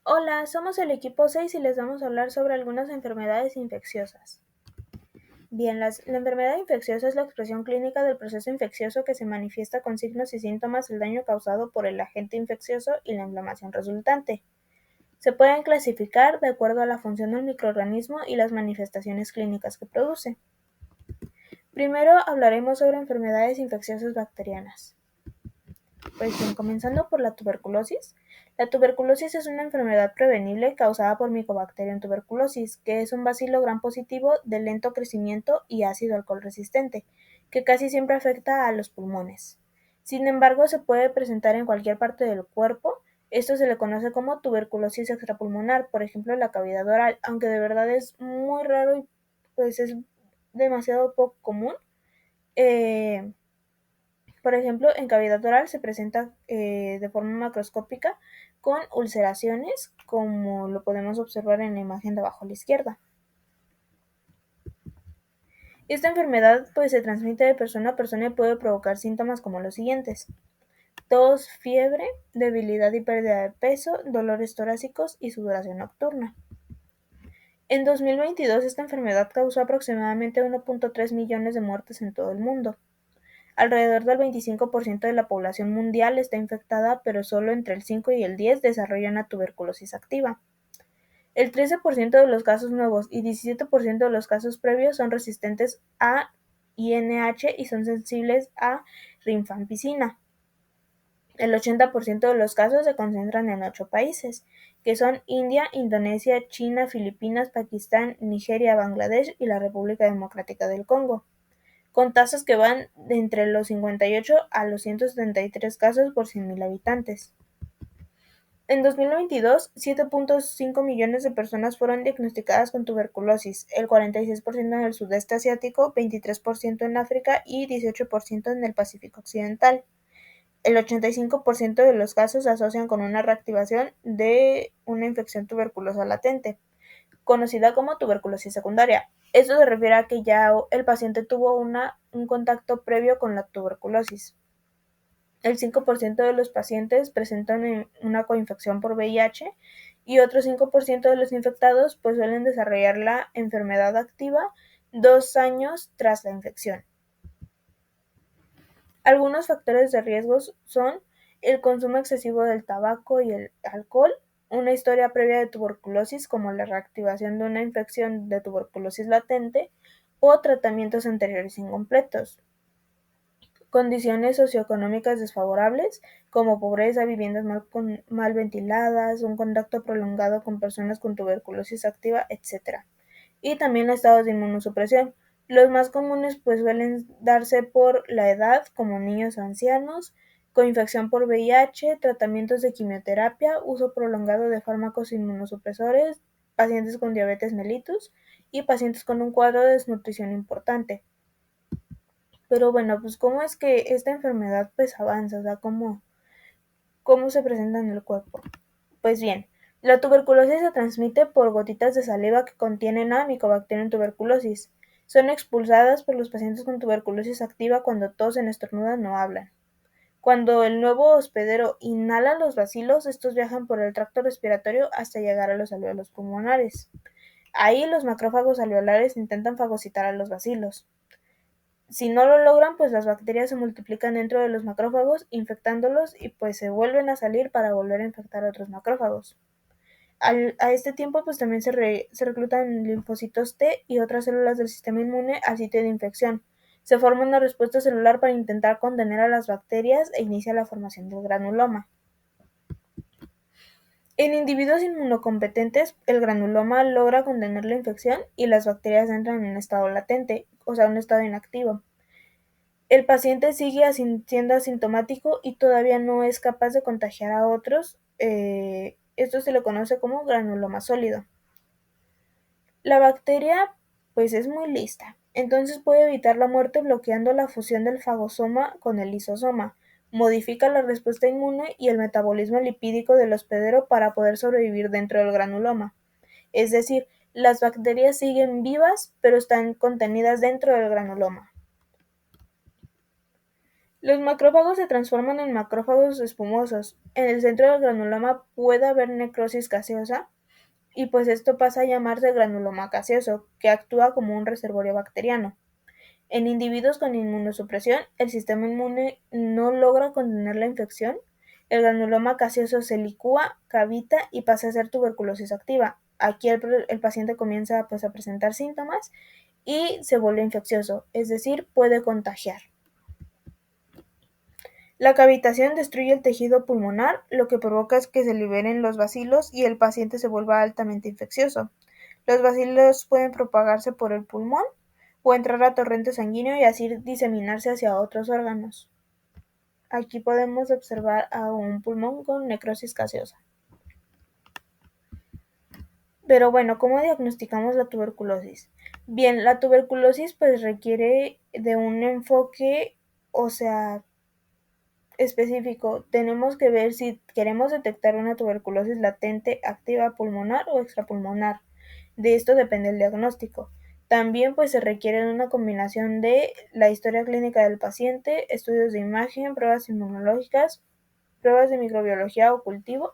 Hola, somos el equipo 6 y les vamos a hablar sobre algunas enfermedades infecciosas. Bien, la enfermedad infecciosa es la expresión clínica del proceso infeccioso que se manifiesta con signos y síntomas del daño causado por el agente infeccioso y la inflamación resultante. Se pueden clasificar de acuerdo a la función del microorganismo y las manifestaciones clínicas que produce. Primero hablaremos sobre enfermedades infecciosas bacterianas. Pues bien, comenzando por la tuberculosis. La tuberculosis es una enfermedad prevenible causada por Mycobacterium tuberculosis, que es un bacilo gram positivo de lento crecimiento y ácido alcohol resistente, que casi siempre afecta a los pulmones. Sin embargo, se puede presentar en cualquier parte del cuerpo. Esto se le conoce como tuberculosis extrapulmonar, por ejemplo, la cavidad oral, aunque de verdad es muy raro y pues es demasiado poco común. Eh, por ejemplo, en cavidad oral se presenta de forma macroscópica con ulceraciones, como lo podemos observar en la imagen de abajo a la izquierda. Esta enfermedad se transmite de persona a persona y puede provocar síntomas como los siguientes: tos, fiebre, debilidad y pérdida de peso, dolores torácicos y sudoración nocturna. En 2022 esta enfermedad causó aproximadamente 1.3 millones de muertes en todo el mundo. Alrededor del 25% de la población mundial está infectada, pero solo entre el 5 y el 10 desarrollan una tuberculosis activa. El 13% de los casos nuevos y 17% de los casos previos son resistentes a INH y son sensibles a rifampicina. El 80% de los casos se concentran en 8 países, que son India, Indonesia, China, Filipinas, Pakistán, Nigeria, Bangladesh y la República Democrática del Congo, con tasas que van de entre los 58 a los 173 casos por 100.000 habitantes. En 2022, 7.5 millones de personas fueron diagnosticadas con tuberculosis, el 46% en el sudeste asiático, 23% en África y 18% en el Pacífico occidental. El 85% de los casos se asocian con una reactivación de una infección tuberculosa latente, conocida como tuberculosis secundaria. Esto se refiere a que ya el paciente tuvo un contacto previo con la tuberculosis. El 5% de los pacientes presentan una coinfección por VIH y otro 5% de los infectados suelen desarrollar la enfermedad activa 2 años tras la infección. Algunos factores de riesgo son el consumo excesivo del tabaco y el alcohol, una historia previa de tuberculosis como la reactivación de una infección de tuberculosis latente o tratamientos anteriores incompletos. Condiciones socioeconómicas desfavorables como pobreza, viviendas mal ventiladas, un contacto prolongado con personas con tuberculosis activa, etc. Y también estados de inmunosupresión. Los más comunes suelen darse por la edad, como niños o ancianos, coinfección por VIH, tratamientos de quimioterapia, uso prolongado de fármacos inmunosupresores, pacientes con diabetes mellitus y pacientes con un cuadro de desnutrición importante. Pero bueno, ¿cómo es que esta enfermedad avanza? O sea, ¿cómo se presenta en el cuerpo? Pues bien, la tuberculosis se transmite por gotitas de saliva que contienen a Mycobacterium tuberculosis. Son expulsadas por los pacientes con tuberculosis activa cuando tosen, estornudan o hablan. Cuando el nuevo hospedero inhala los bacilos, estos viajan por el tracto respiratorio hasta llegar a los alvéolos pulmonares. Ahí los macrófagos alveolares intentan fagocitar a los bacilos. Si no lo logran, las bacterias se multiplican dentro de los macrófagos, infectándolos y se vuelven a salir para volver a infectar a otros macrófagos. A este tiempo también se reclutan linfocitos T y otras células del sistema inmune al sitio de infección. Se forma una respuesta celular para intentar contener a las bacterias e inicia la formación del granuloma. En individuos inmunocompetentes, el granuloma logra contener la infección y las bacterias entran en un estado latente, o sea, un estado inactivo. El paciente sigue siendo asintomático y todavía no es capaz de contagiar a otros. Esto se le conoce como granuloma sólido. La bacteria es muy lista, entonces puede evitar la muerte bloqueando la fusión del fagosoma con el lisosoma, modifica la respuesta inmune y el metabolismo lipídico del hospedero para poder sobrevivir dentro del granuloma. Es decir, las bacterias siguen vivas pero están contenidas dentro del granuloma. Los macrófagos se transforman en macrófagos espumosos. En el centro del granuloma puede haber necrosis gaseosa y pues esto pasa a llamarse granuloma gaseoso, que actúa como un reservorio bacteriano. En individuos con inmunosupresión, el sistema inmune no logra contener la infección, el granuloma gaseoso se licúa, cavita y pasa a ser tuberculosis activa. Aquí el paciente comienza pues, a presentar síntomas y se vuelve infeccioso, es decir, puede contagiar. La cavitación destruye el tejido pulmonar, lo que provoca es que se liberen los bacilos y el paciente se vuelva altamente infeccioso. Los bacilos pueden propagarse por el pulmón o entrar a torrente sanguíneo y así diseminarse hacia otros órganos. Aquí podemos observar a un pulmón con necrosis gaseosa. Pero bueno, ¿cómo diagnosticamos la tuberculosis? Bien, la tuberculosis pues requiere de un enfoque, o sea, específico. Tenemos que ver si queremos detectar una tuberculosis latente, activa, pulmonar o extrapulmonar. De esto depende el diagnóstico. También pues se requiere una combinación de la historia clínica del paciente, estudios de imagen, pruebas inmunológicas, pruebas de microbiología o cultivo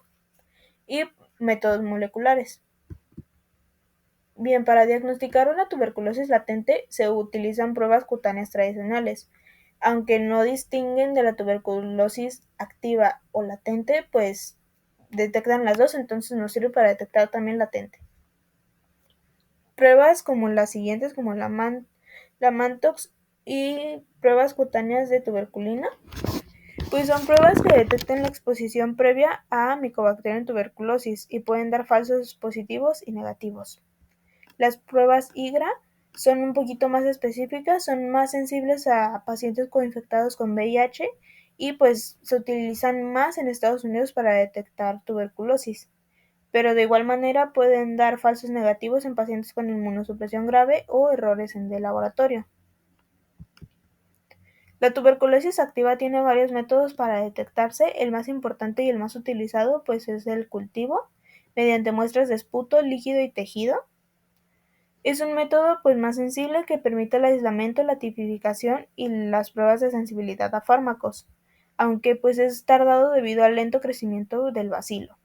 y métodos moleculares. Bien, para diagnosticar una tuberculosis latente se utilizan pruebas cutáneas tradicionales. Aunque no distinguen de la tuberculosis activa o latente, pues detectan las dos, entonces nos sirve para detectar también latente. Pruebas como las siguientes, como la Mantox y pruebas cutáneas de tuberculina, pues son pruebas que detectan la exposición previa a Mycobacterium tuberculosis y pueden dar falsos positivos y negativos. Las pruebas IGRA son un poquito más específicas, son más sensibles a pacientes coinfectados con VIH y pues se utilizan más en Estados Unidos para detectar tuberculosis. Pero de igual manera pueden dar falsos negativos en pacientes con inmunosupresión grave o errores en el laboratorio. La tuberculosis activa tiene varios métodos para detectarse. El más importante y el más utilizado pues es el cultivo mediante muestras de esputo, líquido y tejido. Es un método pues más sensible que permite el aislamiento, la tipificación y las pruebas de sensibilidad a fármacos, aunque pues es tardado debido al lento crecimiento del bacilo.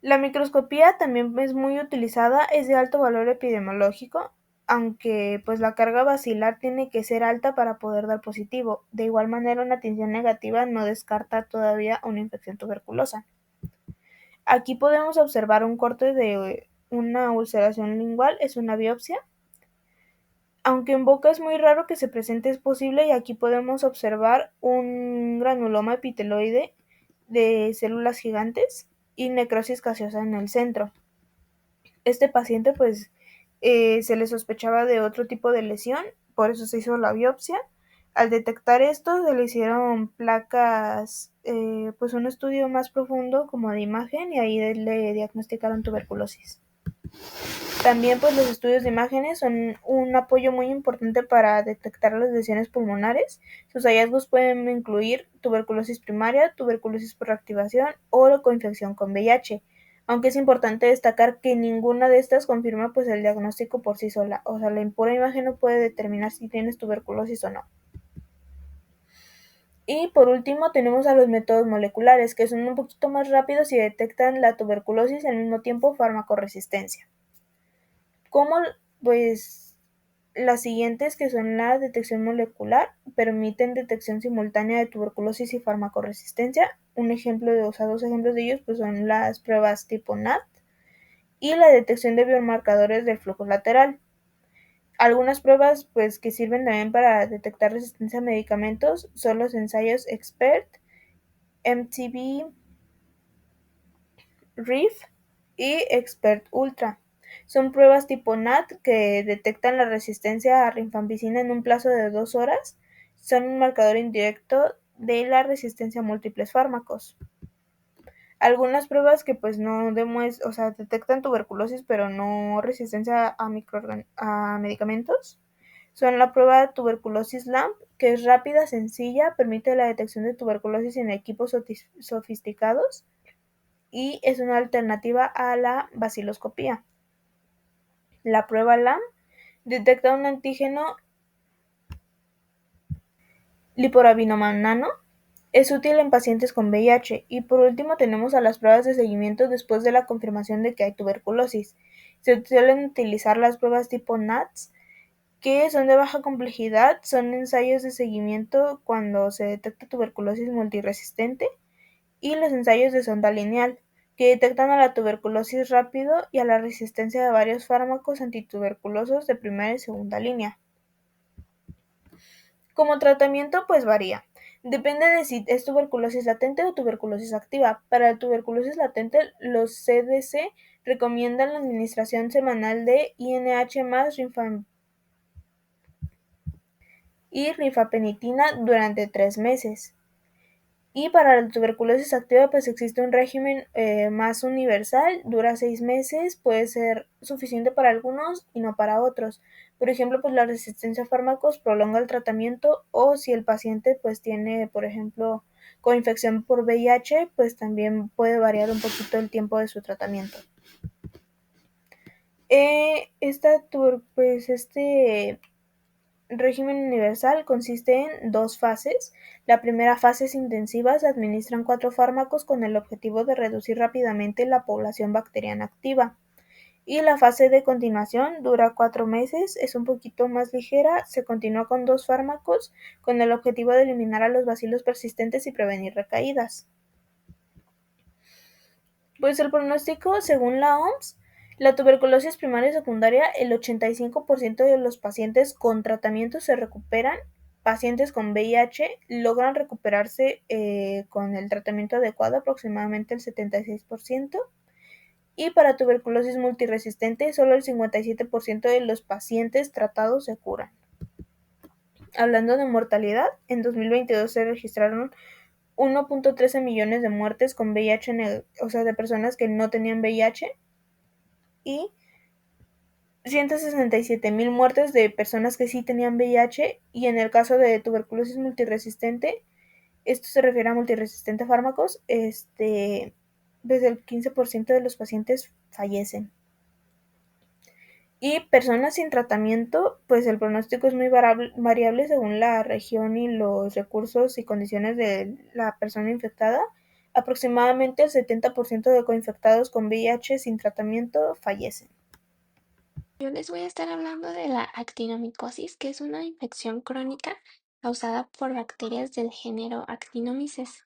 La microscopía también es muy utilizada, es de alto valor epidemiológico, aunque pues la carga bacilar tiene que ser alta para poder dar positivo. De igual manera, una tinción negativa no descarta todavía una infección tuberculosa. Aquí podemos observar un corte de una ulceración lingual, es una biopsia. Aunque en boca es muy raro que se presente, es posible y aquí podemos observar un granuloma epiteloide de células gigantes y necrosis gaseosa en el centro. Este paciente pues se le sospechaba de otro tipo de lesión, por eso se hizo la biopsia. Al detectar esto se le hicieron placas, pues un estudio más profundo como de imagen y ahí le diagnosticaron tuberculosis. También pues los estudios de imágenes son un apoyo muy importante para detectar las lesiones pulmonares. Sus hallazgos pueden incluir tuberculosis primaria, tuberculosis por reactivación o coinfección con VIH, aunque es importante destacar que ninguna de estas confirma pues el diagnóstico por sí sola, o sea, la pura imagen no puede determinar si tienes tuberculosis o no. Y por último tenemos a los métodos moleculares, que son un poquito más rápidos y detectan la tuberculosis y al mismo tiempo farmacoresistencia. Como pues las siguientes, que son la detección molecular, permiten detección simultánea de tuberculosis y farmacoresistencia. Un ejemplo de, o sea, dos ejemplos de ellos pues son las pruebas tipo NAT y la detección de biomarcadores del flujo lateral. Algunas pruebas pues que sirven también para detectar resistencia a medicamentos son los ensayos EXPERT, MTB, RIF y EXPERT Ultra. Son pruebas tipo NAT que detectan la resistencia a rifampicina en un plazo de 2 horas. Son un marcador indirecto de la resistencia a múltiples fármacos. Algunas pruebas que pues no demuestran, o sea, detectan tuberculosis pero no resistencia a medicamentos, son la prueba de tuberculosis LAMP, que es rápida, sencilla, permite la detección de tuberculosis en equipos sofisticados y es una alternativa a la baciloscopía. La prueba LAMP detecta un antígeno liporavinomab nano. Es útil en pacientes con VIH. Y por último tenemos a las pruebas de seguimiento después de la confirmación de que hay tuberculosis. Se suelen utilizar las pruebas tipo NATS, que son de baja complejidad, son ensayos de seguimiento cuando se detecta tuberculosis multiresistente, y los ensayos de sonda lineal, que detectan a la tuberculosis rápido y a la resistencia de varios fármacos antituberculosos de primera y segunda línea. Como tratamiento, pues varía. Depende de si es tuberculosis latente o tuberculosis activa. Para la tuberculosis latente, los CDC recomiendan la administración semanal de INH más y rifapenitina durante 3 meses. Y para la tuberculosis activa, pues existe un régimen más universal, dura 6 meses, puede ser suficiente para algunos y no para otros. Por ejemplo, pues la resistencia a fármacos prolonga el tratamiento, o si el paciente pues tiene, por ejemplo, coinfección por VIH, pues también puede variar un poquito el tiempo de su tratamiento. Este régimen universal consiste en 2 fases. La primera fase es intensiva, se administran 4 fármacos con el objetivo de reducir rápidamente la población bacteriana activa. Y la fase de continuación dura 4 meses, es un poquito más ligera, se continúa con 2 fármacos con el objetivo de eliminar a los bacilos persistentes y prevenir recaídas. Pues el pronóstico, según la OMS, la tuberculosis primaria y secundaria, el 85% de los pacientes con tratamiento se recuperan. Pacientes con VIH logran recuperarse con el tratamiento adecuado, aproximadamente el 76%. Y para tuberculosis multiresistente, solo el 57% de los pacientes tratados se curan. Hablando de mortalidad, en 2022 se registraron 1.13 millones de muertes con VIH, o sea, de personas que no tenían VIH, y 167,000 muertes de personas que sí tenían VIH. Y en el caso de tuberculosis multiresistente, esto se refiere a multiresistente a fármacos, desde el 15% de los pacientes fallecen. Y personas sin tratamiento, pues el pronóstico es muy variable según la región y los recursos y condiciones de la persona infectada. Aproximadamente el 70% de coinfectados con VIH sin tratamiento fallecen. Yo les voy a estar hablando de la actinomicosis, que es una infección crónica causada por bacterias del género Actinomyces.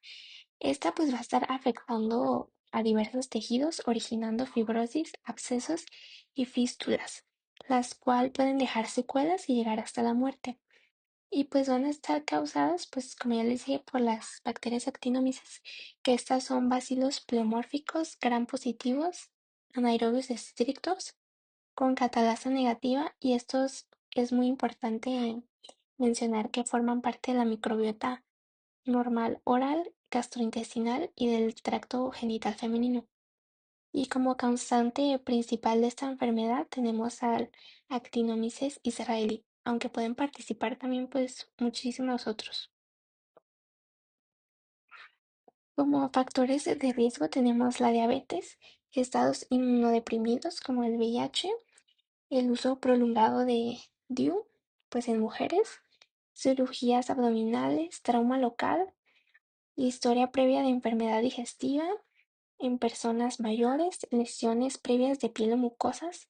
Esta pues va a estar afectando a diversos tejidos, originando fibrosis, abscesos y fístulas, las cuales pueden dejar secuelas y llegar hasta la muerte. Y pues van a estar causadas, pues como ya les dije, por las bacterias actinomyces, que estas son bacilos pleomórficos, gram positivos, anaerobios estrictos, con catalasa negativa, y estos es muy importante mencionar que forman parte de la microbiota normal oral, gastrointestinal y del tracto genital femenino. Y como causante principal de esta enfermedad tenemos al Actinomyces israelí, aunque pueden participar también pues muchísimos otros. Como factores de riesgo tenemos la diabetes, estados inmunodeprimidos como el VIH, el uso prolongado de DIU, pues en mujeres, cirugías abdominales, trauma local, historia previa de enfermedad digestiva en personas mayores, lesiones previas de piel o mucosas,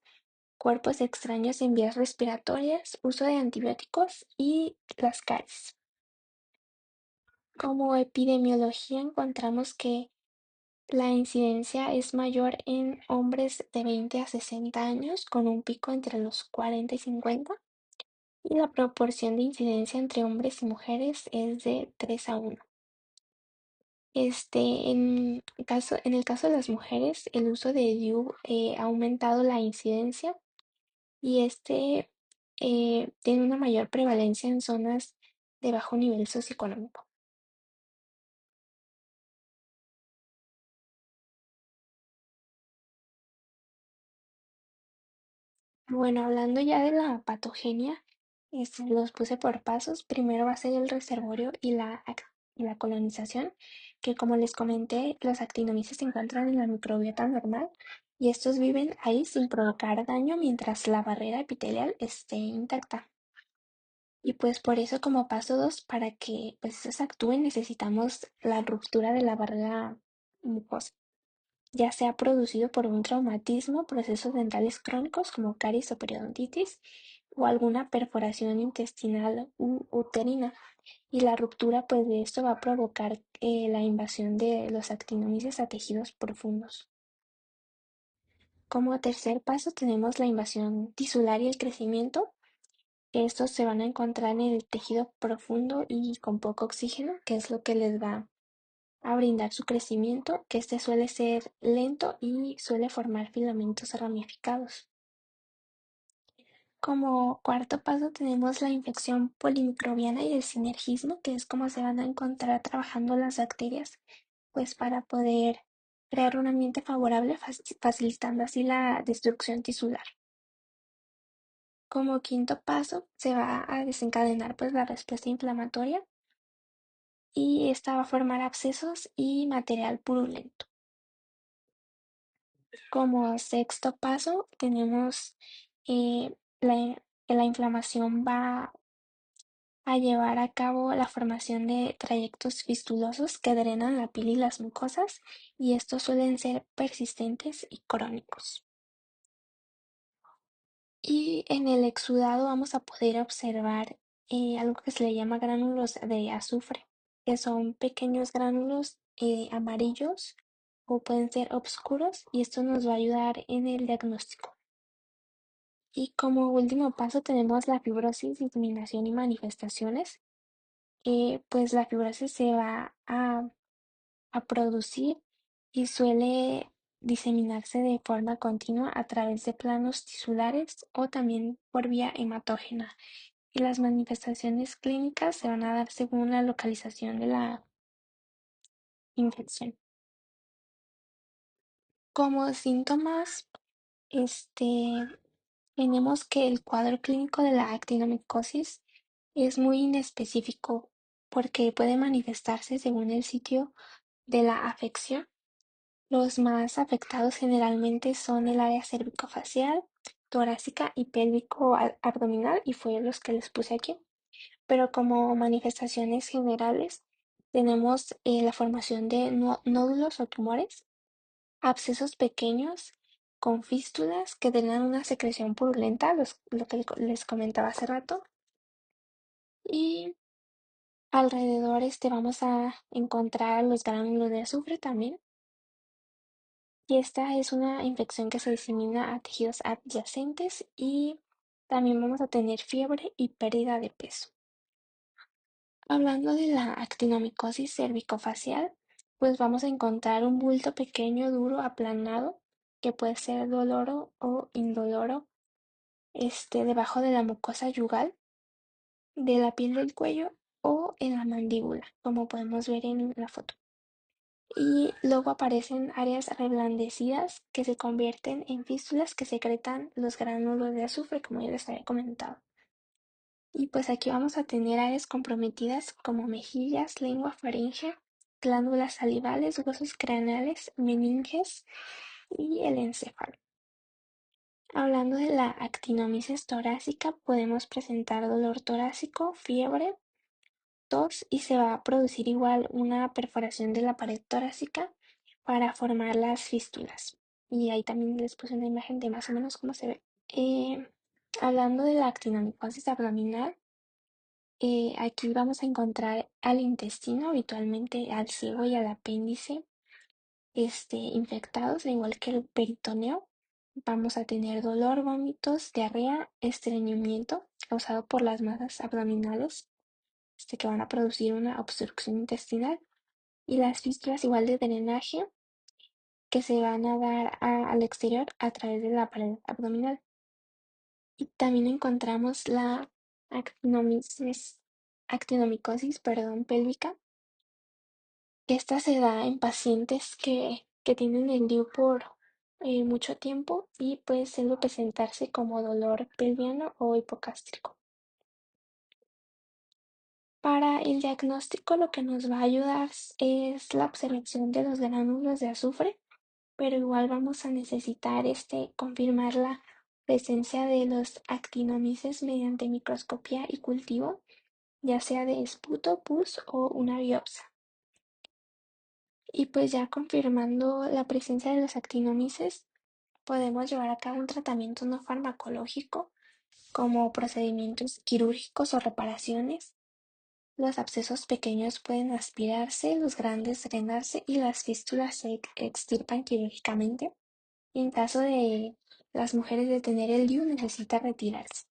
cuerpos extraños en vías respiratorias, uso de antibióticos y las caries. Como epidemiología encontramos que la incidencia es mayor en hombres de 20 a 60 años, con un pico entre los 40 y 50, y la proporción de incidencia entre hombres y mujeres es de 3 a 1. En el caso de las mujeres, el uso de DIU ha aumentado la incidencia, y tiene una mayor prevalencia en zonas de bajo nivel socioeconómico. Bueno, hablando ya de la patogenia, los puse por pasos. Primero va a ser el reservorio y la colonización, que como les comenté, los actinomyces se encuentran en la microbiota normal y estos viven ahí sin provocar daño mientras la barrera epitelial esté intacta. Y pues por eso como paso 2, para que pues estos actúen, necesitamos la ruptura de la barrera mucosa, ya sea producido por un traumatismo, procesos dentales crónicos como caries o periodontitis, o alguna perforación intestinal u uterina. Y la ruptura pues de esto va a provocar la invasión de los actinomices a tejidos profundos. Como tercer paso tenemos la invasión tisular y el crecimiento. Estos se van a encontrar en el tejido profundo y con poco oxígeno, que es lo que les va a brindar su crecimiento, que este suele ser lento y suele formar filamentos ramificados. Como cuarto paso tenemos la infección polimicrobiana y el sinergismo, que es como se van a encontrar trabajando las bacterias, pues para poder crear un ambiente favorable, facilitando así la destrucción tisular. Como quinto paso se va a desencadenar pues la respuesta inflamatoria y esta va a formar abscesos y material purulento. Como sexto paso tenemos que la inflamación va a llevar a cabo la formación de trayectos fistulosos que drenan la piel y las mucosas, y estos suelen ser persistentes y crónicos. Y en el exudado vamos a poder observar algo que se le llama gránulos de azufre, que son pequeños gránulos amarillos o pueden ser oscuros, y esto nos va a ayudar en el diagnóstico. Y como último paso tenemos la fibrosis, disminución y manifestaciones. Pues la fibrosis se va a producir y suele diseminarse de forma continua a través de planos tisulares o también por vía hematógena. Y las manifestaciones clínicas se van a dar según la localización de la infección. Como síntomas, este, tenemos que el cuadro clínico de la actinomicosis es muy inespecífico porque puede manifestarse según el sitio de la afección. Los más afectados generalmente son el área cervicofacial, torácica y pélvico-abdominal, y fue los que les puse aquí. Pero como manifestaciones generales tenemos la formación de nódulos o tumores, abscesos pequeños con fístulas que tengan una secreción purulenta, lo que les comentaba hace rato, y alrededor vamos a encontrar los gránulos de azufre también. Y esta es una infección que se disemina a tejidos adyacentes, y también vamos a tener fiebre y pérdida de peso. Hablando de la actinomicosis cervicofacial, pues vamos a encontrar un bulto pequeño, duro, aplanado, que puede ser doloro o indoloro, debajo de la mucosa yugal, de la piel del cuello o en la mandíbula, como podemos ver en la foto. Y luego aparecen áreas reblandecidas que se convierten en fístulas que secretan los gránulos de azufre, como ya les había comentado. Y pues aquí vamos a tener áreas comprometidas como mejillas, lengua, faringe, glándulas salivales, huesos craneales, meninges y el encéfalo. Hablando de la actinomisis torácica, podemos presentar dolor torácico, fiebre, tos, y se va a producir igual una perforación de la pared torácica para formar las fístulas. Y ahí también les puse una imagen de más o menos cómo se ve. Hablando de la actinomicosis abdominal, aquí vamos a encontrar al intestino, habitualmente al ciego y al apéndice, infectados, al igual que el peritoneo. Vamos a tener dolor, vómitos, diarrea, estreñimiento causado por las masas abdominales, que van a producir una obstrucción intestinal, y las fístulas igual de drenaje que se van a dar al exterior a través de la pared abdominal. Y también encontramos la actinomicosis, pélvica, que esta se da en pacientes que tienen el DIU por mucho tiempo, y puede presentarse como dolor pelviano o hipogástrico. Para el diagnóstico lo que nos va a ayudar es la observación de los gránulos de azufre, pero igual vamos a necesitar confirmar la presencia de los actinomyces mediante microscopía y cultivo, ya sea de esputo, pus o una biopsia. Y pues ya confirmando la presencia de los actinomyces, podemos llevar a cabo un tratamiento no farmacológico como procedimientos quirúrgicos o reparaciones. Los abscesos pequeños pueden aspirarse, los grandes drenarse y las fístulas se extirpan quirúrgicamente. Y en caso de las mujeres de tener el DIU necesita retirarse.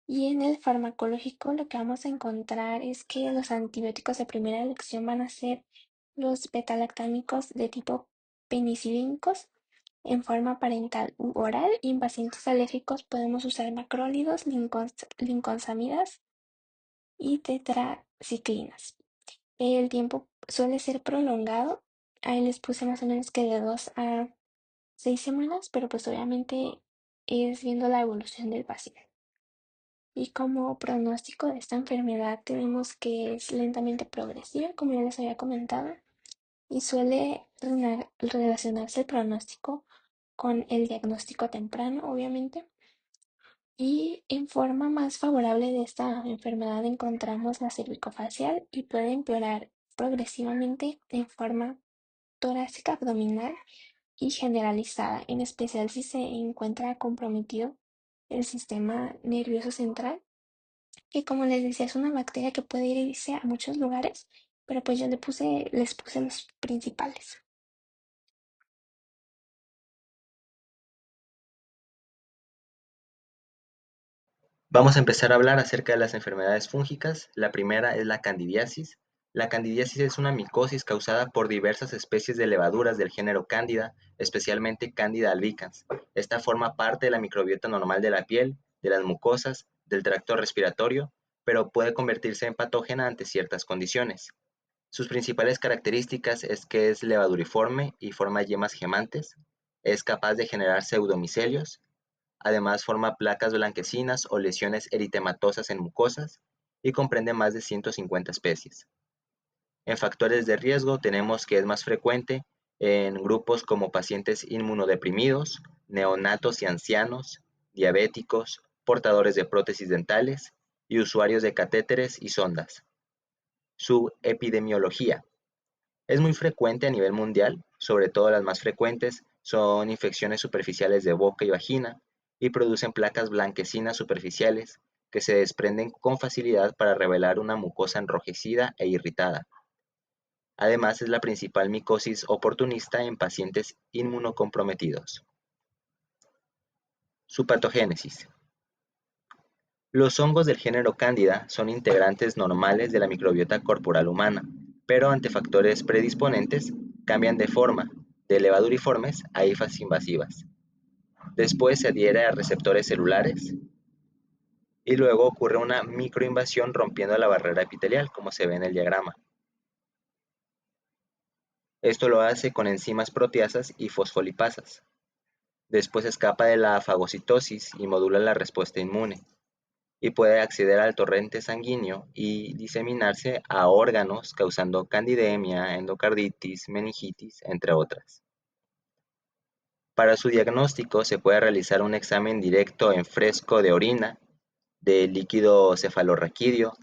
Y en el farmacológico lo que vamos a encontrar es que los antibióticos de primera elección van a ser los betalactámicos de tipo penicilínicos en forma parental u oral, y en pacientes alérgicos podemos usar macrólidos, lincosamidas y tetraciclinas. El tiempo suele ser prolongado. Ahí les puse más o menos que de 2 a 6 semanas, pero pues obviamente es viendo la evolución del paciente. Y como pronóstico de esta enfermedad tenemos que es lentamente progresiva, como ya les había comentado, y suele relacionarse el pronóstico con el diagnóstico temprano, obviamente. Y en forma más favorable de esta enfermedad encontramos la cervicofacial y puede empeorar progresivamente en forma torácica, abdominal y generalizada, en especial si se encuentra comprometido el sistema nervioso central, que como les decía es una bacteria que puede irse a muchos lugares, pero pues yo les puse los principales. Vamos a empezar a hablar acerca de las enfermedades fúngicas. La primera es la candidiasis. La candidiasis es una micosis causada por diversas especies de levaduras del género Candida, especialmente Candida albicans. Esta forma parte de la microbiota normal de la piel, de las mucosas, del tracto respiratorio, pero puede convertirse en patógena ante ciertas condiciones. Sus principales características es que es levaduriforme y forma yemas gemantes, es capaz de generar pseudomicelios. Además, forma placas blanquecinas o lesiones eritematosas en mucosas y comprende más de 150 especies. En factores de riesgo tenemos que es más frecuente en grupos como pacientes inmunodeprimidos, neonatos y ancianos, diabéticos, portadores de prótesis dentales y usuarios de catéteres y sondas. Su epidemiología es muy frecuente a nivel mundial, sobre todo las más frecuentes son infecciones superficiales de boca y vagina y producen placas blanquecinas superficiales que se desprenden con facilidad para revelar una mucosa enrojecida e irritada. Además, es la principal micosis oportunista en pacientes inmunocomprometidos. Su patogénesis. Los hongos del género Candida son integrantes normales de la microbiota corporal humana, pero ante factores predisponentes cambian de forma, de levaduriformes a hifas invasivas. Después se adhiere a receptores celulares y luego ocurre una microinvasión rompiendo la barrera epitelial, como se ve en el diagrama. Esto lo hace con enzimas proteasas y fosfolipasas. Después escapa de la fagocitosis y modula la respuesta inmune, y puede acceder al torrente sanguíneo y diseminarse a órganos causando candidemia, endocarditis, meningitis, entre otras. Para su diagnóstico se puede realizar un examen directo en fresco de orina, de líquido cefalorraquídeo,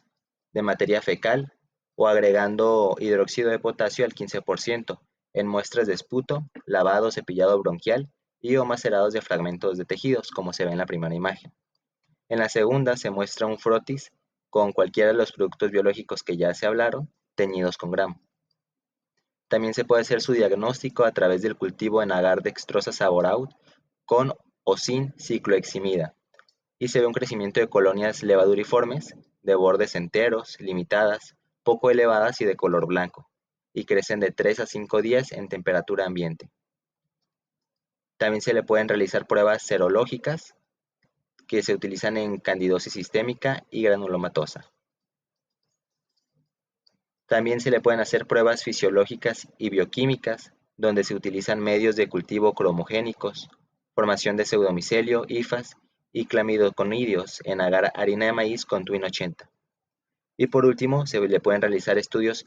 de materia fecal o agregando hidróxido de potasio al 15% en muestras de esputo, lavado, cepillado bronquial y o macerados de fragmentos de tejidos, como se ve en la primera imagen. En la segunda se muestra un frotis con cualquiera de los productos biológicos que ya se hablaron, teñidos con gramo. También se puede hacer su diagnóstico a través del cultivo en agar dextrosa saborout con o sin cicloheximida, y se ve un crecimiento de colonias levaduriformes, de bordes enteros, limitadas, poco elevadas y de color blanco, y crecen de 3 a 5 días en temperatura ambiente. También se le pueden realizar pruebas serológicas que se utilizan en candidosis sistémica y granulomatosa. También se le pueden hacer pruebas fisiológicas y bioquímicas, donde se utilizan medios de cultivo cromogénicos, formación de pseudomicelio, hifas y clamidoconidios en agar harina de maíz con Twin 80. Y por último, se le pueden realizar estudios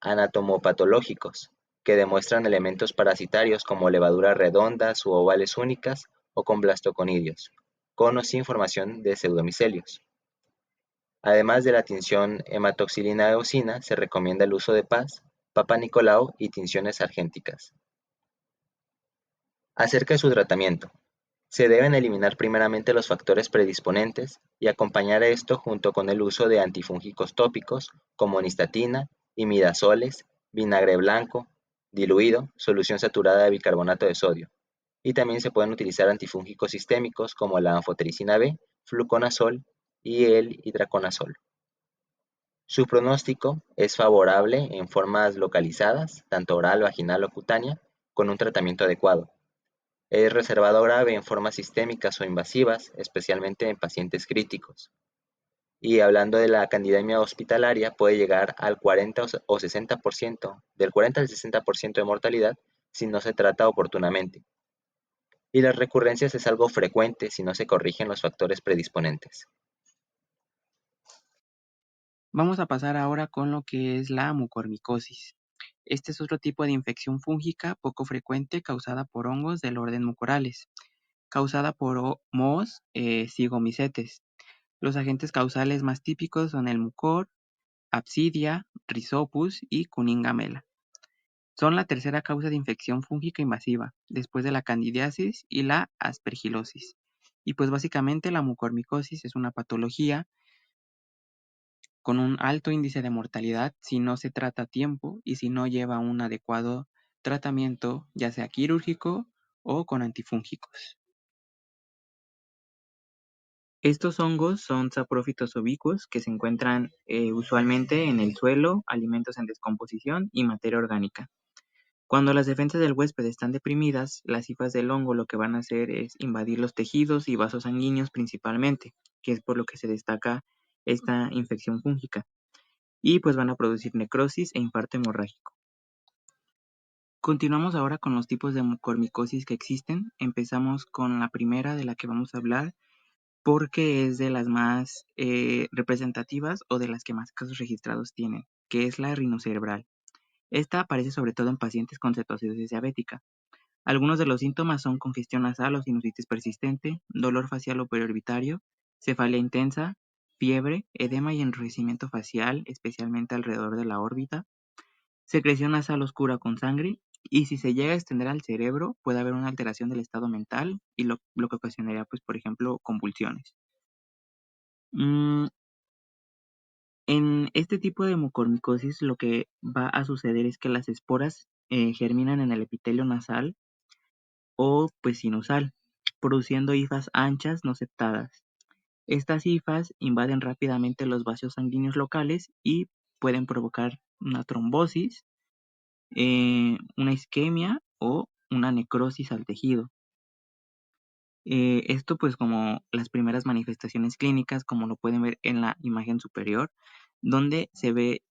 anatomopatológicos, que demuestran elementos parasitarios como levaduras redondas u ovales únicas o con blastoconidios, con o sin formación de pseudomicelios. Además de la tinción hematoxilina eosina, se recomienda el uso de PAS, Papa Nicolau y tinciones argénticas. Acerca de su tratamiento, se deben eliminar primeramente los factores predisponentes y acompañar esto junto con el uso de antifúngicos tópicos como nistatina, imidazoles, vinagre blanco, diluido, solución saturada de bicarbonato de sodio. Y también se pueden utilizar antifúngicos sistémicos como la anfotericina B, fluconazol y el hidraconazol. Su pronóstico es favorable en formas localizadas, tanto oral, vaginal o cutánea, con un tratamiento adecuado. Es reservado grave en formas sistémicas o invasivas, especialmente en pacientes críticos. Y hablando de la candidemia hospitalaria, puede llegar al 40 o 60%, del 40 al 60% de mortalidad si no se trata oportunamente. Y las recurrencias es algo frecuente si no se corrigen los factores predisponentes. Vamos a pasar ahora con lo que es la mucormicosis. Este es otro tipo de infección fúngica poco frecuente causada por hongos del orden mucorales, causada por mohos zygomycetes. Los agentes causales más típicos son el mucor, Absidia, Rhizopus y Cunningamela. Son la tercera causa de infección fúngica invasiva, después de la candidiasis y la aspergilosis. Y pues básicamente la mucormicosis es una patología con un alto índice de mortalidad si no se trata a tiempo y si no lleva un adecuado tratamiento, ya sea quirúrgico o con antifúngicos. Estos hongos son saprófitos ubicuos que se encuentran usualmente en el suelo, alimentos en descomposición y materia orgánica. Cuando las defensas del huésped están deprimidas, las hifas del hongo lo que van a hacer es invadir los tejidos y vasos sanguíneos principalmente, que es por lo que se destaca esta infección fúngica, y pues van a producir necrosis e infarto hemorrágico. Continuamos ahora con los tipos de mucormicosis que existen. Empezamos con la primera de la que vamos a hablar porque es de las más representativas o de las que más casos registrados tienen, que es la rinocerebral. Esta aparece sobre todo en pacientes con cetoacidosis diabética. Algunos de los síntomas son congestión nasal o sinusitis persistente, dolor facial o periorbitario, cefalea intensa, fiebre, edema y enrojecimiento facial, especialmente alrededor de la órbita, secreción nasal oscura con sangre, y si se llega a extender al cerebro, puede haber una alteración del estado mental y lo que ocasionaría, pues, por ejemplo, convulsiones. Mm, en este tipo de mucormicosis lo que va a suceder es que las esporas germinan en el epitelio nasal o pues sinusal, produciendo hifas anchas no septadas. Estas hifas invaden rápidamente los vasos sanguíneos locales y pueden provocar una trombosis, una isquemia o una necrosis al tejido. Esto pues como las primeras manifestaciones clínicas, como lo pueden ver en la imagen superior, donde se ve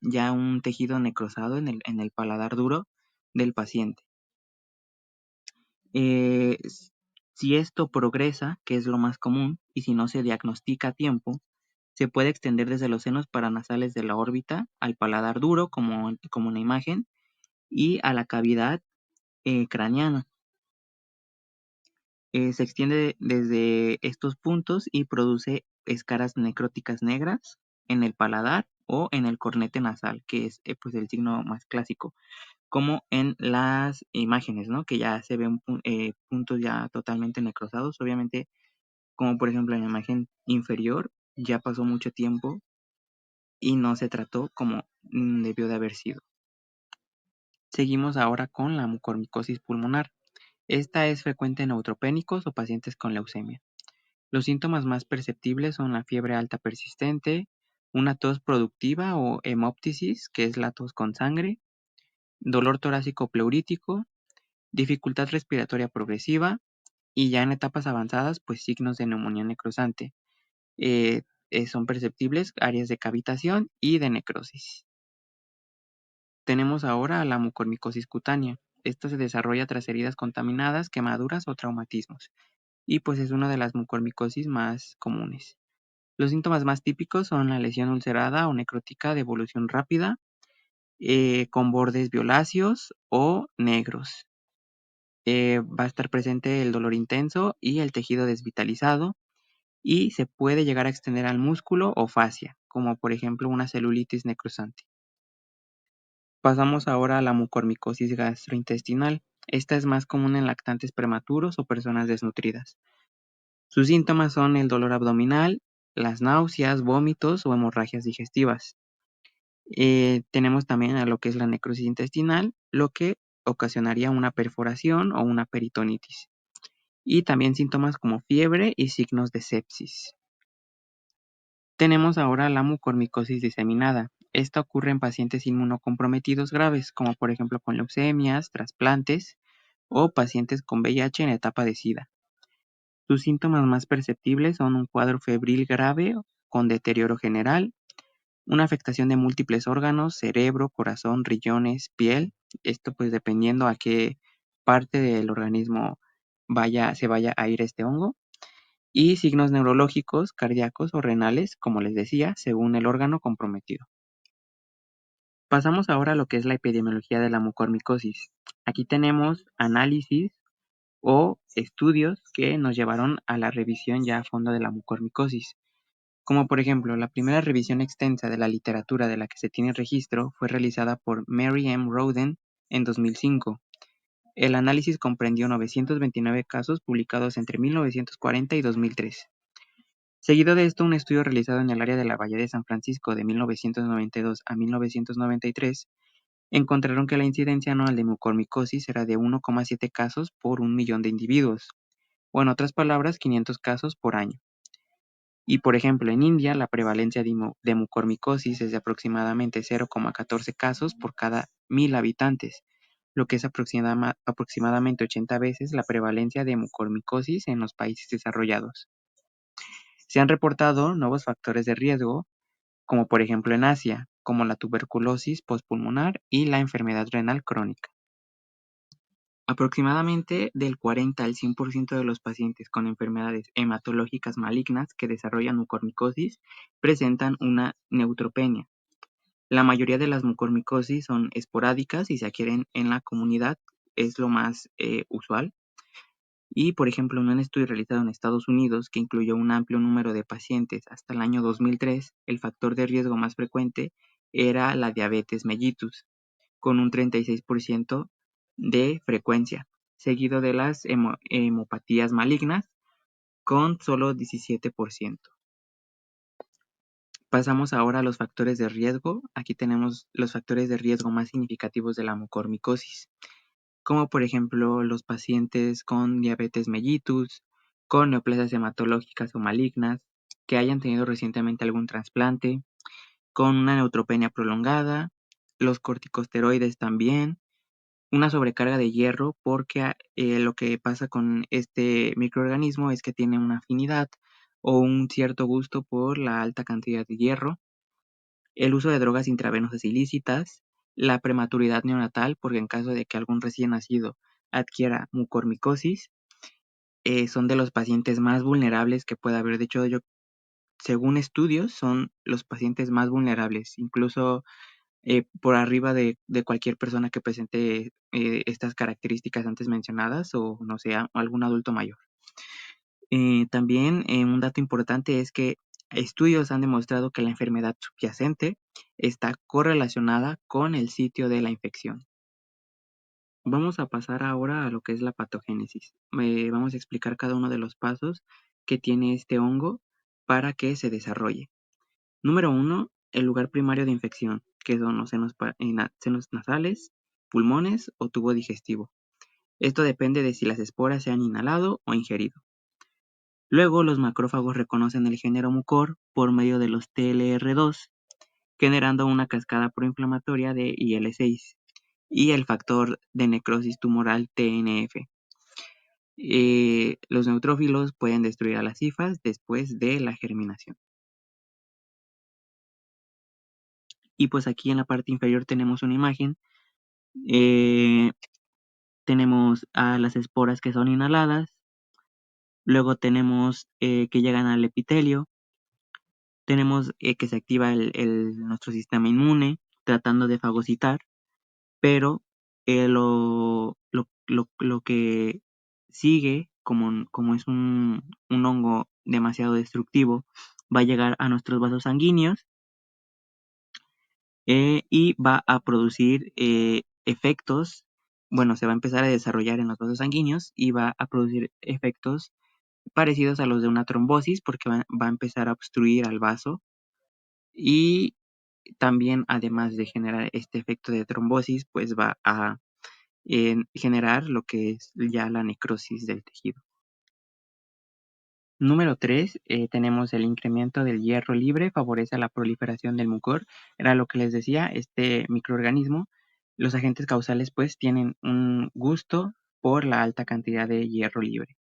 ya un tejido necrosado en el paladar duro del paciente. Eh, si esto progresa, que es lo más común, y si no se diagnostica a tiempo, se puede extender desde los senos paranasales de la órbita al paladar duro, como en la imagen, y a la cavidad craneana. Se extiende desde estos puntos y produce escaras necróticas negras en el paladar o en el cornete nasal, que es pues el signo más clásico, como en las imágenes, ¿no? Que ya se ven puntos ya totalmente necrosados, obviamente, como por ejemplo en la imagen inferior, ya pasó mucho tiempo y no se trató como debió de haber sido. Seguimos ahora con la mucormicosis pulmonar. Esta es frecuente en neutropénicos o pacientes con leucemia. Los síntomas más perceptibles son la fiebre alta persistente, una tos productiva o hemóptisis, que es la tos con sangre, dolor torácico pleurítico, dificultad respiratoria progresiva y ya en etapas avanzadas, pues signos de neumonía necrosante. Son perceptibles áreas de cavitación y de necrosis. Tenemos ahora la mucormicosis cutánea. Esta se desarrolla tras heridas contaminadas, quemaduras o traumatismos, y pues es una de las mucormicosis más comunes. Los síntomas más típicos son la lesión ulcerada o necrótica de evolución rápida, con bordes violáceos o negros. va a estar presente el dolor intenso y el tejido desvitalizado, y se puede llegar a extender al músculo o fascia, como por ejemplo una celulitis necrosante. Pasamos ahora a la mucormicosis gastrointestinal. Esta es más común en lactantes prematuros o personas desnutridas. Sus síntomas son el dolor abdominal, las náuseas, vómitos o hemorragias digestivas. Tenemos también a lo que es la necrosis intestinal, lo que ocasionaría una perforación o una peritonitis. Y también síntomas como fiebre y signos de sepsis. Tenemos ahora la mucormicosis diseminada. Esta ocurre en pacientes inmunocomprometidos graves, como por ejemplo con leucemias, trasplantes o pacientes con VIH en etapa de SIDA. Sus síntomas más perceptibles son un cuadro febril grave con deterioro general, una afectación de múltiples órganos, cerebro, corazón, riñones, piel. Esto pues dependiendo a qué parte del organismo se vaya a ir este hongo. Y signos neurológicos, cardíacos o renales, como les decía, según el órgano comprometido. Pasamos ahora a lo que es la epidemiología de la mucormicosis. Aquí tenemos análisis o estudios que nos llevaron a la revisión ya a fondo de la mucormicosis. Como por ejemplo, la primera revisión extensa de la literatura de la que se tiene registro fue realizada por Mary M. Roden en 2005. El análisis comprendió 929 casos publicados entre 1940 y 2003. Seguido de esto, un estudio realizado en el área de la Bahía de San Francisco de 1992 a 1993 encontraron que la incidencia anual de mucormicosis era de 1,7 casos por 1 millón de individuos, o en otras palabras, 500 casos por año. Y por ejemplo, en India, la prevalencia de mucormicosis es de aproximadamente 0,14 casos por cada 1000 habitantes, lo que es aproximadamente 80 veces la prevalencia de mucormicosis en los países desarrollados. Se han reportado nuevos factores de riesgo, como por ejemplo en Asia, como la tuberculosis postpulmonar y la enfermedad renal crónica. Aproximadamente del 40 al 100% de los pacientes con enfermedades hematológicas malignas que desarrollan mucormicosis presentan una neutropenia. La mayoría de las mucormicosis son esporádicas y se adquieren en la comunidad, es lo más usual. Y, por ejemplo, en un estudio realizado en Estados Unidos que incluyó un amplio número de pacientes hasta el año 2003, el factor de riesgo más frecuente era la diabetes mellitus, con un 36% de frecuencia, seguido de las hemopatías malignas, con solo 17%. Pasamos ahora a los factores de riesgo. Aquí tenemos los factores de riesgo más significativos de la mucormicosis, como por ejemplo los pacientes con diabetes mellitus, con neoplasias hematológicas o malignas, que hayan tenido recientemente algún trasplante, con una neutropenia prolongada, los corticosteroides también, una sobrecarga de hierro, porque lo que pasa con este microorganismo es que tiene una afinidad o un cierto gusto por la alta cantidad de hierro, el uso de drogas intravenosas ilícitas, la prematuridad neonatal, porque en caso de que algún recién nacido adquiera mucormicosis, son de los pacientes más vulnerables que puede haber. De hecho, según estudios, son los pacientes más vulnerables, incluso por arriba de cualquier persona que presente estas características antes mencionadas o no sea algún adulto mayor. También un dato importante es que estudios han demostrado que la enfermedad subyacente está correlacionada con el sitio de la infección. Vamos a pasar ahora a lo que es la patogénesis. Vamos a explicar cada uno de los pasos que tiene este hongo para que se desarrolle. Número 1, el lugar primario de infección, que son los senos nasales, pulmones o tubo digestivo. Esto depende de si las esporas se han inhalado o ingerido. Luego, los macrófagos reconocen el género mucor por medio de los TLR2, generando una cascada proinflamatoria de IL-6 y el factor de necrosis tumoral TNF. Los neutrófilos pueden destruir a las hifas después de la germinación. Y pues aquí en la parte inferior tenemos una imagen. Tenemos a las esporas que son inhaladas. Luego tenemos que llegan al epitelio. Tenemos que se activa nuestro sistema inmune tratando de fagocitar, pero lo lo que sigue, como es un hongo demasiado destructivo, va a llegar a nuestros vasos sanguíneos y va a producir efectos, bueno, se va a empezar a desarrollar en los vasos sanguíneos y va a producir efectos parecidos a los de una trombosis porque va a empezar a obstruir al vaso y también, además de generar este efecto de trombosis, pues va a generar lo que es ya la necrosis del tejido. Número 3, tenemos el incremento del hierro libre, favorece la proliferación del mucor. Era lo que les decía, este microorganismo, los agentes causales pues tienen un gusto por la alta cantidad de hierro libre.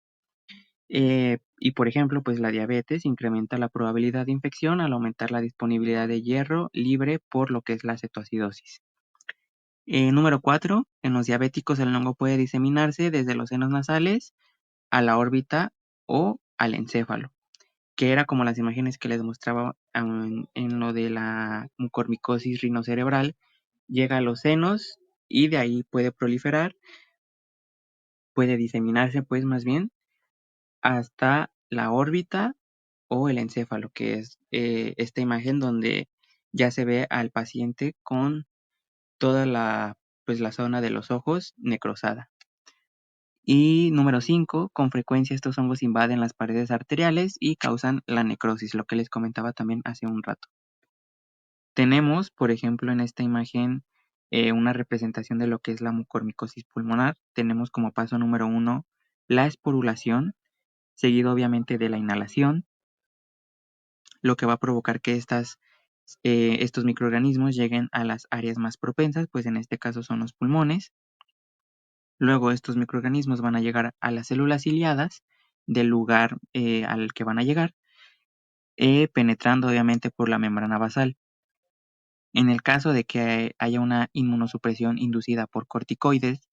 Y por ejemplo, pues la diabetes incrementa la probabilidad de infección al aumentar la disponibilidad de hierro libre por lo que es la cetoacidosis. Número 4, en los diabéticos el hongo puede diseminarse desde los senos nasales a la órbita o al encéfalo, que era como las imágenes que les mostraba en lo de la mucormicosis rinocerebral. Llega a los senos y de ahí puede proliferar, puede diseminarse pues más bien hasta la órbita o el encéfalo, que es esta imagen donde ya se ve al paciente con toda la zona de los ojos necrosada. Y número 5, con frecuencia estos hongos invaden las paredes arteriales y causan la necrosis, lo que les comentaba también hace un rato. Tenemos, por ejemplo, en esta imagen una representación de lo que es la mucormicosis pulmonar. Tenemos como paso número 1 la esporulación, seguido obviamente de la inhalación, lo que va a provocar que estos microorganismos lleguen a las áreas más propensas, pues en este caso son los pulmones. Luego estos microorganismos van a llegar a las células ciliadas del lugar al que van a llegar, penetrando obviamente por la membrana basal. En el caso de que haya una inmunosupresión inducida por corticoides,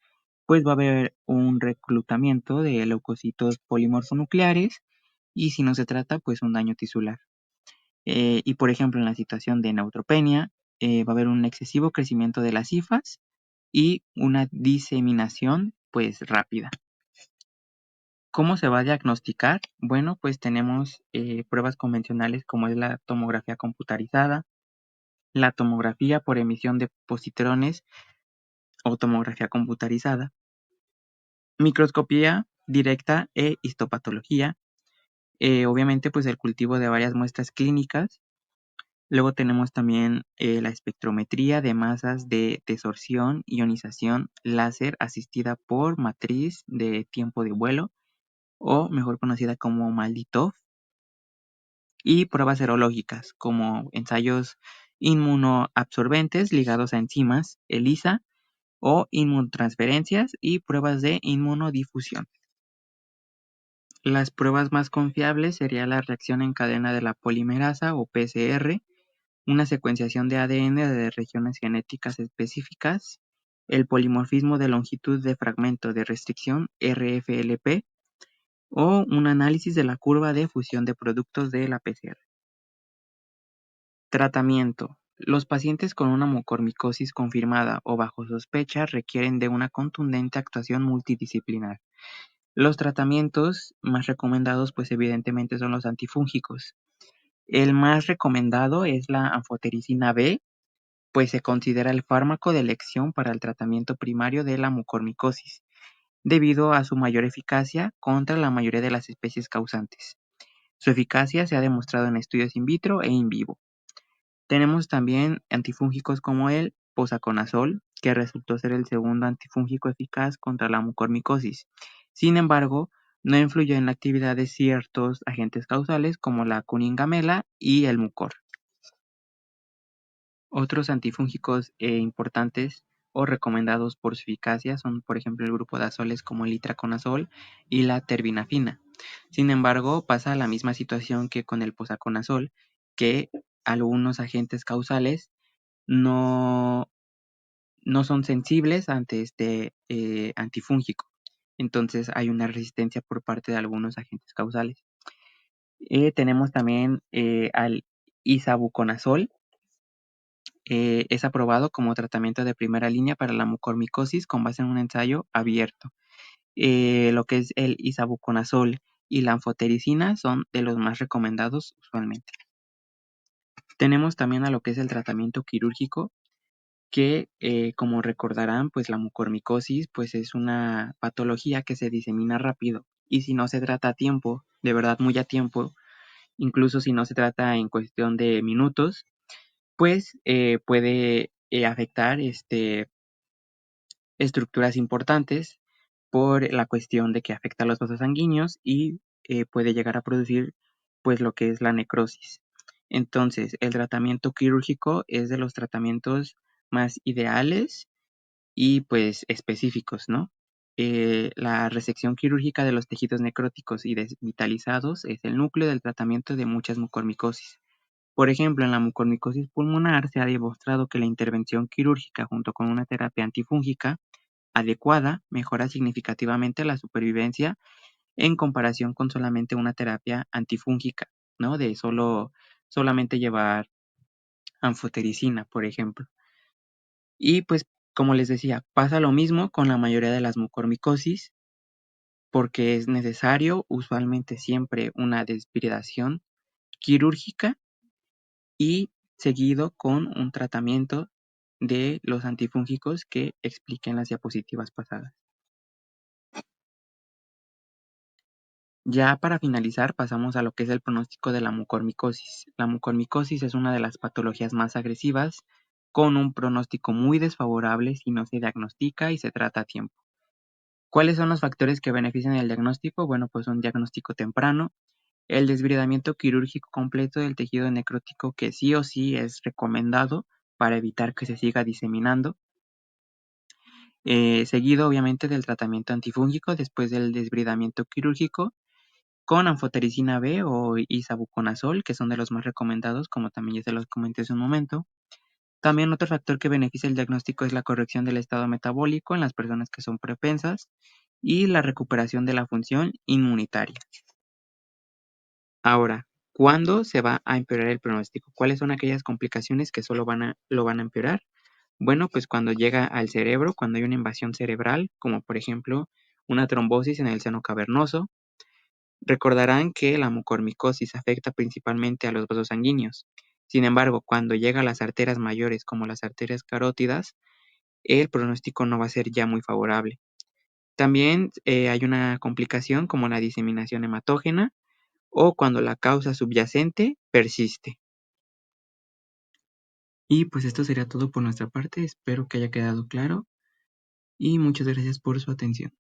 pues va a haber un reclutamiento de leucocitos polimorfonucleares y si no se trata, pues un daño tisular. Y por ejemplo, en la situación de neutropenia, va a haber un excesivo crecimiento de las hifas y una diseminación pues rápida. ¿Cómo se va a diagnosticar? Bueno, pues tenemos pruebas convencionales como es la tomografía computarizada, la tomografía por emisión de positrones o tomografía computarizada, microscopía directa e histopatología, obviamente pues el cultivo de varias muestras clínicas. Luego tenemos también la espectrometría de masas de desorción, ionización láser asistida por matriz de tiempo de vuelo o mejor conocida como MALDI-TOF, y pruebas serológicas como ensayos inmunoabsorbentes ligados a enzimas ELISA o inmunotransferencias y pruebas de inmunodifusión. Las pruebas más confiables sería la reacción en cadena de la polimerasa o PCR, una secuenciación de ADN de regiones genéticas específicas, el polimorfismo de longitud de fragmento de restricción RFLP o un análisis de la curva de fusión de productos de la PCR. Tratamiento. Los pacientes con una mucormicosis confirmada o bajo sospecha requieren de una contundente actuación multidisciplinar. Los tratamientos más recomendados pues evidentemente son los antifúngicos. El más recomendado es la anfotericina B, pues se considera el fármaco de elección para el tratamiento primario de la mucormicosis, debido a su mayor eficacia contra la mayoría de las especies causantes. Su eficacia se ha demostrado en estudios in vitro e in vivo. Tenemos también antifúngicos como el posaconazol, que resultó ser el segundo antifúngico eficaz contra la mucormicosis. Sin embargo, no influyó en la actividad de ciertos agentes causales como la cuningamela y el mucor. Otros antifúngicos importantes o recomendados por su eficacia son, por ejemplo, el grupo de azoles como el itraconazol y la terbinafina. Sin embargo, pasa la misma situación que con el posaconazol, que algunos agentes causales no, no son sensibles ante este antifúngico. Entonces hay una resistencia por parte de algunos agentes causales. Tenemos también al isavuconazol. Es aprobado como tratamiento de primera línea para la mucormicosis con base en un ensayo abierto. Lo que es el isavuconazol y la anfotericina son de los más recomendados usualmente. Tenemos también a lo que es el tratamiento quirúrgico, que como recordarán, pues la mucormicosis pues es una patología que se disemina rápido y si no se trata a tiempo, de verdad muy a tiempo, incluso si no se trata en cuestión de minutos, pues puede afectar estructuras importantes por la cuestión de que afecta a los vasos sanguíneos y puede llegar a producir pues lo que es la necrosis. Entonces, el tratamiento quirúrgico es de los tratamientos más ideales y pues específicos, ¿no? La resección quirúrgica de los tejidos necróticos y desvitalizados es el núcleo del tratamiento de muchas mucormicosis. Por ejemplo, en la mucormicosis pulmonar se ha demostrado que la intervención quirúrgica junto con una terapia antifúngica adecuada mejora significativamente la supervivencia en comparación con solamente una terapia antifúngica, ¿no? De solamente llevar anfotericina, por ejemplo. Y pues, como les decía, pasa lo mismo con la mayoría de las mucormicosis, porque es necesario usualmente siempre una desbridación quirúrgica y seguido con un tratamiento de los antifúngicos que expliqué en las diapositivas pasadas. Ya para finalizar, pasamos a lo que es el pronóstico de la mucormicosis. La mucormicosis es una de las patologías más agresivas, con un pronóstico muy desfavorable si no se diagnostica y se trata a tiempo. ¿Cuáles son los factores que benefician el diagnóstico? Bueno, pues un diagnóstico temprano, el desbridamiento quirúrgico completo del tejido necrótico que sí o sí es recomendado para evitar que se siga diseminando, seguido obviamente del tratamiento antifúngico después del desbridamiento quirúrgico con anfotericina B o isavuconazol, que son de los más recomendados, como también ya se los comenté hace un momento. También otro factor que beneficia el diagnóstico es la corrección del estado metabólico en las personas que son propensas y la recuperación de la función inmunitaria. Ahora, ¿cuándo se va a empeorar el pronóstico? ¿Cuáles son aquellas complicaciones que solo lo van a empeorar? Bueno, pues cuando llega al cerebro, cuando hay una invasión cerebral, como por ejemplo una trombosis en el seno cavernoso. Recordarán que la mucormicosis afecta principalmente a los vasos sanguíneos. Sin embargo, cuando llega a las arterias mayores como las arterias carótidas, el pronóstico no va a ser ya muy favorable. También hay una complicación como la diseminación hematógena o cuando la causa subyacente persiste. Y pues esto sería todo por nuestra parte. Espero que haya quedado claro y muchas gracias por su atención.